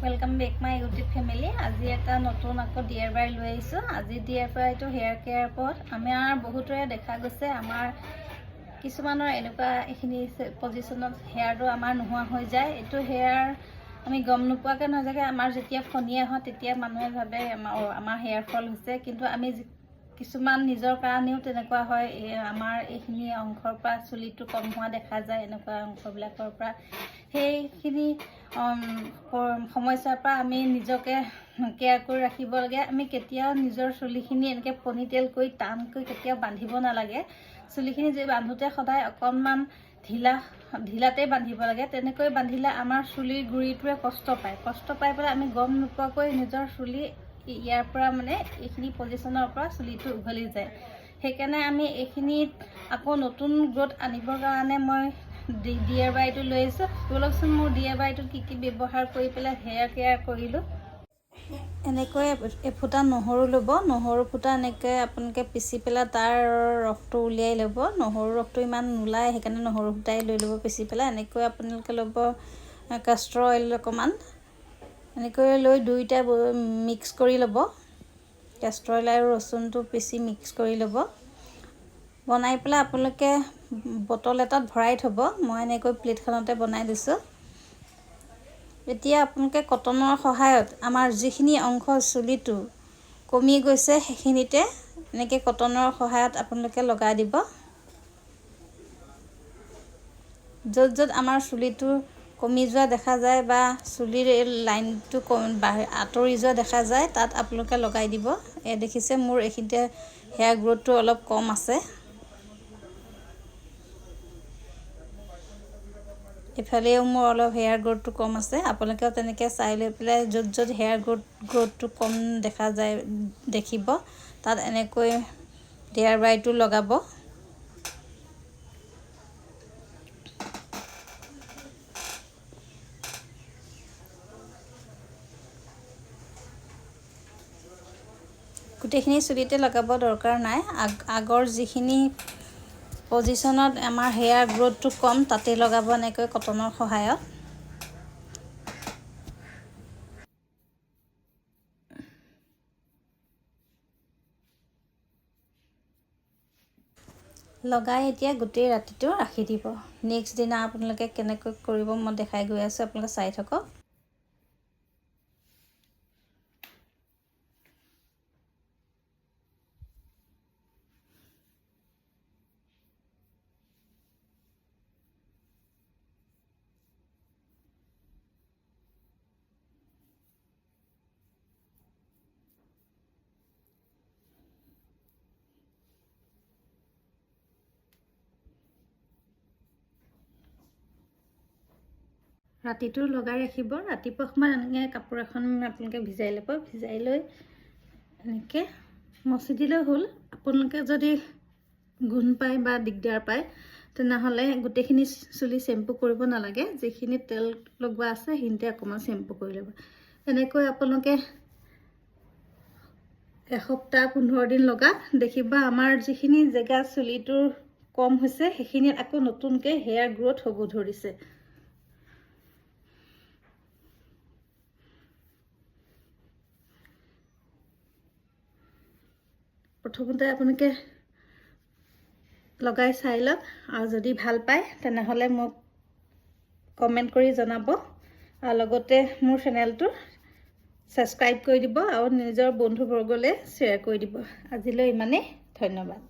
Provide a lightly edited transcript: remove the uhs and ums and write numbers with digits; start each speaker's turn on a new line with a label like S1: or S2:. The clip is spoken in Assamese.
S1: Welcome back my YouTube family. आज एक नतुन आको DIY লৈ আহিছো। আজি DIY तो हेयर केयर पर आमार बहुतरे देखा গৈছে आमार কিছুমানৰ এনেকুৱা এখিনি পজিশনত হেয়াৰটো আমাৰ নোহোৱা হৈ যায়। এটো হেয়াৰ আমি গম নোপোৱাকে নজাকে আমাৰ যেতিয়া ফনিয়া হয় তেতিয়া মানুহে ভাবে আমাৰ হেয়াৰ ফল হৈছে, কিন্তু আমি কিছুমান নিজৰ কাৰণেও তেনেকুৱা হয়। আমাৰ এইখিনি অংশৰ পৰা চুলিটো কম হোৱা দেখা যায়। এনেকুৱা অংশবিলাকৰ পৰা সেইখিনি সমস্যাৰ পৰা আমি নিজকে কেয়াৰ কৰি ৰাখিব লাগে। আমি কেতিয়াও নিজৰ চুলিখিনি এনেকৈ পনিটেইল কৰি টানকৈ কেতিয়াও বান্ধিব নালাগে। চুলিখিনি যে বান্ধোতে সদায় অকণমান ঢিলাতে বান্ধিব লাগে। তেনেকৈ বান্ধিলে আমাৰ চুলিৰ গুৰিটোৱে কষ্ট পাই পেলাই আমি গম নোপোৱাকৈ নিজৰ চুলি ইয়াৰ পৰা মানে এইখিনি পজিশনৰ পৰা চুলিটো উঘলি যায়। সেইকাৰণে আমি এইখিনিত আকৌ নতুন গ্ৰোথ আনিবৰ কাৰণে মই DIY টো লৈ আহিছোঁ। বলকচোন মোৰ DIY টো কি ব্যৱহাৰ কৰি পেলাই হেয়াৰ কেয়াৰ কৰিলোঁ। এনেকৈ এফুটা নহৰু ল'ব। নহৰু ফুটা এনেকৈ আপোনালোকে পিচি পেলাই তাৰ ৰসটো উলিয়াই ল'ব। নহৰু ৰসটো ইমান নোলায়, সেইকাৰণে নহৰু ফুটাই লৈ ল'ব পিচি পেলাই। এনেকৈ আপোনালোকে ল'ব কাষ্টৰ অইল অকণমান, এনেকৈ লৈ দুইটা মিক্স কৰি ল'ব। কাষ্টৰ অইল আৰু ৰচুনটো পিচি মিক্স কৰি ল'ব। বনাই পেলাই আপোনালোকে বটল এটাত ভৰাই থ'ব। মই এনেকৈ প্লেটখনতে বনাই দিছোঁ। এতিয়া আপোনালোকে কটনৰ সহায়ত আমাৰ যিখিনি অংশ চুলিটো কমি গৈছে সেইখিনিতে এনেকৈ কটনৰ সহায়ত আপোনালোকে লগাই দিব। য'ত আমাৰ চুলিটো কমি যোৱা দেখা যায় বা চুলিৰ লাইনটো আঁতৰি যোৱা দেখা যায় তাত আপোনালোকে লগাই দিব। দেখিছে মোৰ এইখিনিতে হেয়াৰ গ্ৰোথটো অলপ কম আছে। ইফালেও মোৰ অলপ হেয়াৰ গ্ৰোথটো কম আছে। আপোনালোকেও তেনেকৈ চাই লৈ পেলাই য'ত হেয়াৰ গ্ৰোথটো কম দেখা যায় দেখিব তাত এনেকৈ DIY টো লগাব। গোটেইখিনি চুলিতে লগাব দৰকাৰ নাই। আগৰ যিখিনি পজিশনত আমাৰ হেয়াৰ গ্ৰোথটো কম তাতে লগাব এনেকৈ কটনৰ সহায়ত। লগাই এতিয়া গোটেই ৰাতিটো ৰাখি দিব। নেক্সট দিনা আপোনালোকে কেনেকৈ কৰিব মই দেখাই গৈ আছোঁ, আপোনালোকে চাই থাকক। ৰাতিটো লগাই ৰাখিব। ৰাতিপুৱা সময়ত এনেকৈ কাপোৰ এখন আপোনালোকে ভিজাই ল'ব। ভিজাই লৈ এনেকৈ মচি দিলেও হ'ল। আপোনালোকে যদি গোন্ধ পায় বা দিগদাৰ পায় তেনেহ'লে গোটেইখিনি চুলি চেম্পু কৰিব নালাগে। যিখিনি তেল লগোৱা আছে সেইখিনিতে অকণমান চেম্পু কৰি ল'ব। এনেকৈ আপোনালোকে এসপ্তাহ 15 দিন লগাওক। দেখিবা আমাৰ যিখিনি জেগা চুলিটোৰ কম হৈছে সেইখিনিত আকৌ নতুনকৈ হেয়াৰ গ্ৰোথ হ'ব ধৰিছে। প্ৰথমতে আপোনালোকে লগাই চাই লওক, আৰু যদি ভাল পায় তেনেহ'লে মোক কমেণ্ট কৰি জনাব, আৰু লগতে মোৰ চেনেলটো ছাবস্ক্ৰাইব কৰি দিব আৰু নিজৰ বন্ধুবৰ্গলৈ শ্বেয়াৰ কৰি দিব। আজিলৈ ইমানেই, ধন্যবাদ।